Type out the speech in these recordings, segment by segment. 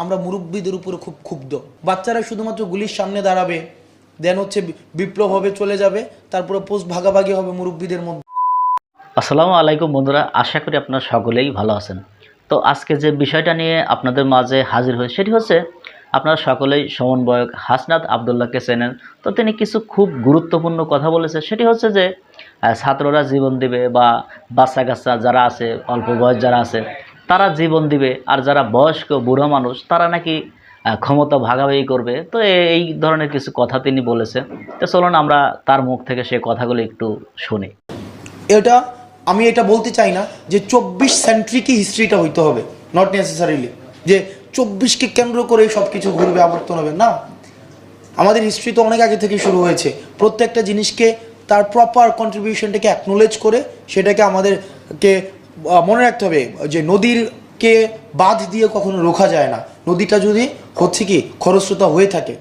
আমরা মুরব্বীদের উপরে খুব ক্ষুব্ধ। বাচ্চারা শুধুমাত্র গুলির সামনে দাঁড়াবে, দেন হচ্ছে বিপ্লব হবে, চলে যাবে, তারপরে পোস্ট ভাগাভাগি হবে মুরব্বীদের মধ্যে। আসসালামু আলাইকুম বন্ধুরা, আশা করি আপনারা সকলেই ভালো আছেন। তো আজকে যে বিষয়টা নিয়ে আপনাদের মাঝে হাজির হয়েছে সেটি হচ্ছে, আপনারা সকলেই সমন্বয়ক হাসনাত আবদুল্লাহকে চেনেন। তো তিনি কিছু খুব গুরুত্বপূর্ণ কথা বলেছে, সেটি হচ্ছে যে ছাত্ররা জীবন দিবে বা বাচ্চা কাচ্চা যারা আছে, অল্প বয়স যারা আছে তারা জীবন দিবে, আর যারা বয়স্ক বুড়ো মানুষ তারা নাকি ক্ষমতা ভাগাভাগি করবে। তো এই ধরনের কিছু কথা তিনি বলেছে। তো চলুন আমরা তার মুখ থেকে সেই কথাগুলো একটু শুনি। আমি এটা বলতে চাই না যে 24 সেন্ট্রিকই হিস্ট্রিটা হইতে হবে, নট নেসেসারিলি যে 24কে কেন্দ্র করে সব কিছু ঘুরবে, আবর্তন হবে না। আমাদের হিস্ট্রি তো অনেক আগে থেকে শুরু হয়েছে। প্রত্যেকটা জিনিসকে তার প্রপার কন্ট্রিবিউশনটাকে অ্যাকনোলেজ করে সেটাকে আমাদেরকে মনে রাখতে হবে যে নদীরকে বাঁধ দিয়ে কখনো রোখা যায় না। নদীটা যদি হচ্ছে কি খরস্রোতা হয়ে থাকে,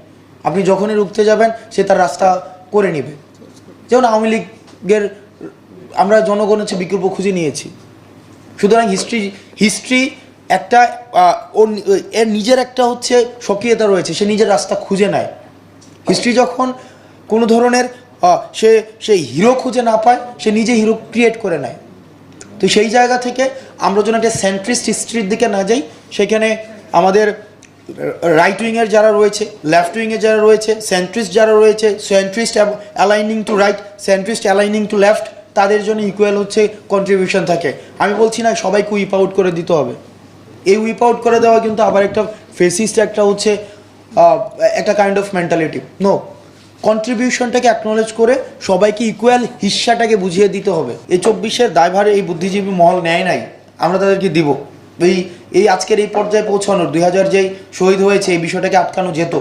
আপনি যখনই রুখতে যাবেন সে তার রাস্তা করে নেবে। যেমন আওয়ামী লীগের আমরা জনগণের চেয়ে বিকল্প খুঁজে নিয়েছি। সুতরাং হিস্ট্রি একটা এর নিজের একটা হচ্ছে স্বকীয়তা রয়েছে, সে নিজের রাস্তা খুঁজে নেয়। হিস্ট্রি যখন কোনো ধরনের সে হিরো খুঁজে না পায়, সে নিজে হিরো ক্রিয়েট করে নেয়। তো সেই জায়গা থেকে আমরা যেন একটা সেন্ট্রিস্ট হিস্ট্রির দিকে না যাই, সেখানে আমাদের রাইট উইংয়ের যারা রয়েছে, লেফট উইংয়ের যারা রয়েছে, সেন্ট্রিস্ট যারা রয়েছে, centrist aligning to right, centrist aligning to left, তাদের জন্য ইকুয়াল হচ্ছে কন্ট্রিবিউশন থাকে। আমি বলছি না সবাইকে উইপ আউট করে দিতে হবে। এই উইপ আউট করে দেওয়া কিন্তু আবার একটা ফেসিস্ট একটা হচ্ছে একটা কাইন্ড অফ মেন্টালিটি। নো, কন্ট্রিবিউশনটাকে অ্যাকনোলেজ করে সবাইকে ইকুয়াল হিস্সাটাকে বুঝিয়ে দিতে হবে। এই 24-এর দায়ভার এই বুদ্ধিজীবী মহল নেয় নাই, আমরা তাদেরকে দিব। এই আজকের এই পর্যায়ে পৌঁছানোর 2000 যেই শহীদ হয়েছে, এই বিষয়টাকে আটকানো যেত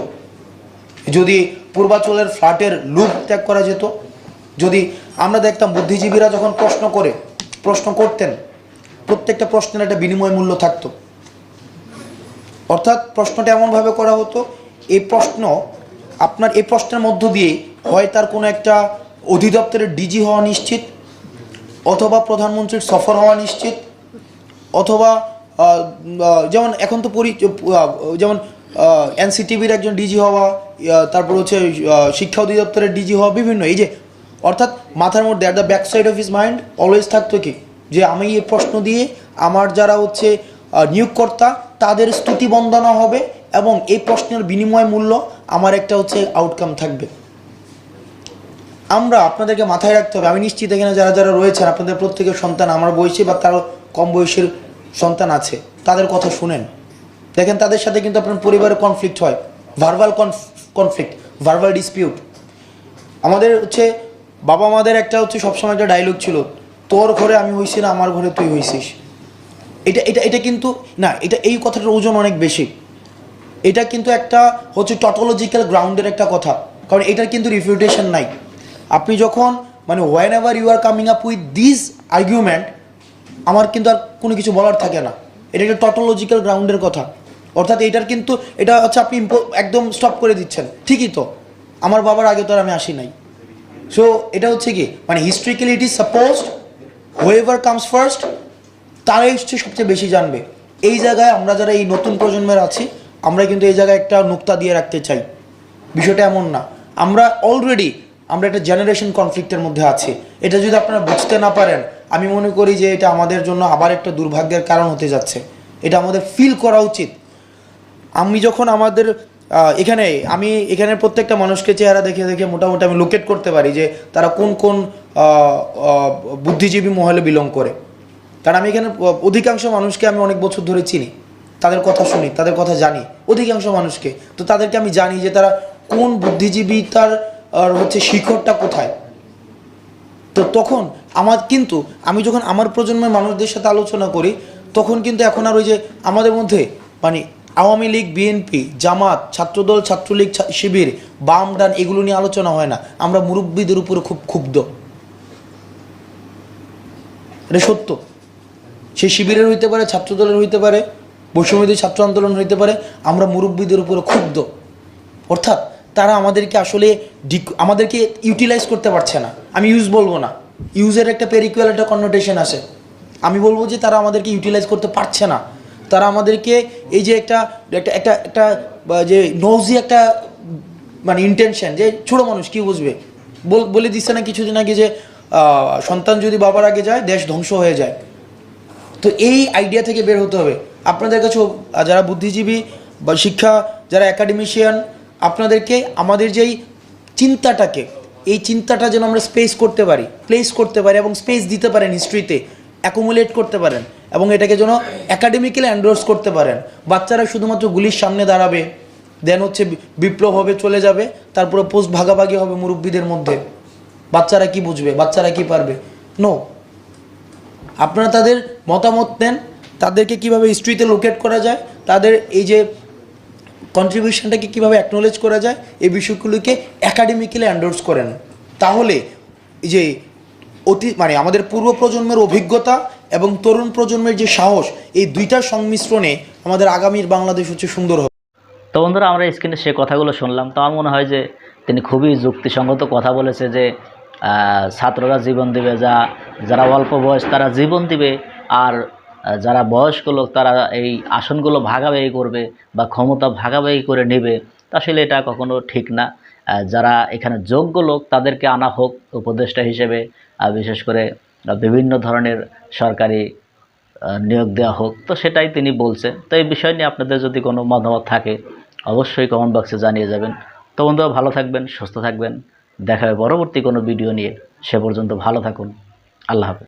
যদি পূর্বাঞ্চলের ফ্ল্যাটের লুপ ত্যাগ করা যেত। যদি আমরা দেখতাম বুদ্ধিজীবীরা যখন প্রশ্ন করতেন, প্রত্যেকটা প্রশ্নের একটা বিনিময় মূল্য থাকতো। অর্থাৎ প্রশ্নটা এমনভাবে করা হতো, এই প্রশ্নের মধ্য দিয়ে হয় তার কোনো একটা অধিদপ্তরের ডিজি হওয়া নিশ্চিত, অথবা প্রধানমন্ত্রীর সফর হওয়া নিশ্চিত, অথবা যেমন এখন তো যেমন এনসিটিভির একজন ডিজি হওয়া, তারপর হচ্ছে শিক্ষা অধিদপ্তরের ডিজি হওয়া, বিভিন্ন এই যে, অর্থাৎ মাথার মধ্যে at the back side of his mind always থাকতো কি যে আমি এই প্রশ্ন দিয়ে আমার যারা হচ্ছে নিয়োগকর্তা তাদের স্তুতি বন্দনা হবে, এবং এই প্রশ্নের বিনিময় মূল্য আমার একটা হচ্ছে আউটকাম থাকবে। আমরা আপনাদেরকে মাথায় রাখতে হবে, আমি নিশ্চিত এখানে যারা যারা রয়েছেন আপনাদের প্রত্যেকের সন্তান আমার বয়সী বা তারও কম বয়সের সন্তান আছে, তাদের কথা শুনেন। দেখেন তাদের সাথে কিন্তু আপনার পরিবারের কনফ্লিক্ট হয়, ভার্বাল কনফ্লিক্ট, ভার্বাল ডিসপিউট। আমাদের হচ্ছে বাবা মাদের একটা হচ্ছে সবসময় একটা ডায়লগ ছিল, তোর ঘরে আমি হইছি না, আমার ঘরে তুই হইছিস। এটা কিন্তু না, এই কথাটার ওজন অনেক বেশি। এটা কিন্তু একটা হচ্ছে টটোলজিক্যাল গ্রাউন্ডের একটা কথা, কারণ এটার কিন্তু রিফিউটেশন নাই। আপনি যখন whenever you are coming up with this argument, আমার কিন্তু আর কোনো কিছু বলার থাকে না। এটা একটা টটোলজিক্যাল গ্রাউন্ডের কথা। অর্থাৎ এটা হচ্ছে আপনি একদম স্টপ করে দিচ্ছেন, ঠিকই তো আমার বাবার আগে তো আর আমি আসি নাই। সো এটা হচ্ছে কি historically it is supposed whoever comes first তারাই হচ্ছে সবচেয়ে বেশি জানবে। এই জায়গায় আমরা যারা এই নতুন প্রজন্মের আছি, আমরা কিন্তু এই জায়গায় একটা নুক্তা দিয়ে রাখতে চাই। বিষয়টা এমন না, আমরা একটা জেনারেশন কনফ্লিক্টের মধ্যে আছি। এটা যদি আপনারা বুঝতে না পারেন, আমি মনে করি যে এটা আমাদের জন্য আবার একটা দুর্ভাগ্যের কারণ হতে যাচ্ছে। এটা আমাদের ফিল করা উচিত। আমি যখন এখানে প্রত্যেকটা মানুষকে চেহারা দেখে দেখে মোটামুটি আমি লোকেট করতে পারি যে তারা কোন বুদ্ধিজীবী মহলে বিলং করে। কারণ আমি এখানে অধিকাংশ মানুষকে আমি অনেক বছর ধরে চিনি, তাদের কথা শুনি, তাদের কথা জানি, অধিকাংশ মানুষকে। তো তাদেরকে আমি জানি যে তারা কোন বুদ্ধিজীবী, তার হচ্ছে শিখরটা কোথায়। তো তখন আমি যখন আমার প্রজন্মের মানুষদের সাথে আলোচনা করি, তখন কিন্তু এখন আর ওই যে আমাদের মধ্যে আওয়ামী লীগ, বিএনপি, জামাত, ছাত্রদল, ছাত্রলীগ, শিবির, বাম ডান এগুলো নিয়ে আলোচনা হয় না। আমরা মুরব্বীদের উপরে খুব ক্ষুব্ধ, এটা সত্য। সে শিবিরের হইতে পারে, ছাত্রদলের হইতে পারে, বৈষম্যবিরোধী ছাত্র আন্দোলন হইতে পারে, আমরা মুরব্বীদের উপরে ক্ষুব্ধ। অর্থাৎ তারা আমাদেরকে ইউটিলাইজ করতে পারছে না। আমি ইউজ বলবো না, ইউজের একটা পেরিকুয়াল একটা কননোটেশন আসে। আমি বলবো যে তারা আমাদেরকে ইউটিলাইজ করতে পারছে না। তারা আমাদেরকে এই যে একটা একটা একটা একটা যে নৌজি একটা মানে ইন্টেনশন, যে ছোট মানুষ কি বুঝবে, বলে দিচ্ছে না কিছুদিন আগে যে সন্তান যদি বাবার আগে যায় দেশ ধ্বংস হয়ে যায়। তো এই আইডিয়া থেকে বের হতে হবে। আপনাদের কাছেও যারা বুদ্ধিজীবী বা শিক্ষা যারা একাডেমিশিয়ান, আপনাদেরকে আমাদের যেই চিন্তাটাকে, এই চিন্তাটা যেন আমরা স্পেস করতে পারি, প্লেস করতে পারি এবং স্পেস দিতে পারেন, হিস্ট্রিতে অ্যাকুমুলেট করতে পারেন এবং এটাকে যেন একাডেমিক্যালি এন্ডোর্স করতে পারেন। বাচ্চারা শুধুমাত্র গুলির সামনে দাঁড়াবে, দেন হচ্ছে বিপ্লব হবে, চলে যাবে, তারপরে পোস্ট ভাগাভাগি হবে মুরব্বীদের মধ্যে। বাচ্চারা কি বুঝবে, বাচ্চারা কি পারবে? নো, আপনারা তাদের মতামত নেন, তাদেরকে কিভাবে হিস্ট্রিতে লোকেট করা যায়, তাদের এই যে কন্ট্রিবিউশনটাকে কীভাবে অ্যাকনোলেজ করা যায়, এই বিষয়গুলিকে একাডেমিক্যালি এন্ডোর্স করেন। তাহলে এই যে মানে আমাদের পূর্ব প্রজন্মের অভিজ্ঞতা এবং তরুণ প্রজন্মের যে সাহস, এই দুইটার সংমিশ্রণে আমাদের আগামীর বাংলাদেশ হচ্ছে সুন্দর হবে। তো বন্ধুরা, আমরা স্ক্রিনে সে কথাগুলো শুনলাম, তো আমার মনে হয় যে তিনি খুবই যুক্তিসঙ্গত কথা বলেছে যে ছাত্ররা জীবন দিবে, যারা অল্প বয়স তারা জীবন দিবে, আর যারা বয়স্ক লোক তারা এই আসনগুলো ভাগাভাগি করবে বা ক্ষমতা ভাগাভাগি করে নেবে। তা আসলে এটা কখনো ঠিক না। যারা এখানে যোগ্য লোক তাদেরকে আনা হোক উপদেষ্টা হিসেবে, বিশেষ করে বিভিন্ন ধরনের সরকারি নিয়োগ দেওয়া হোক, তো সেটাই তিনি বলছে। তো এই বিষয় নিয়ে আপনাদের যদি কোনো মতামত থাকে অবশ্যই কমেন্ট বক্সে জানিয়ে যাবেন। তো বন্ধুরা, ভালো থাকবেন, সুস্থ থাকবেন, দেখা হবে পরবর্তী কোনো ভিডিও নিয়ে। সে পর্যন্ত ভালো থাকুন, আল্লাহ হাফেজ।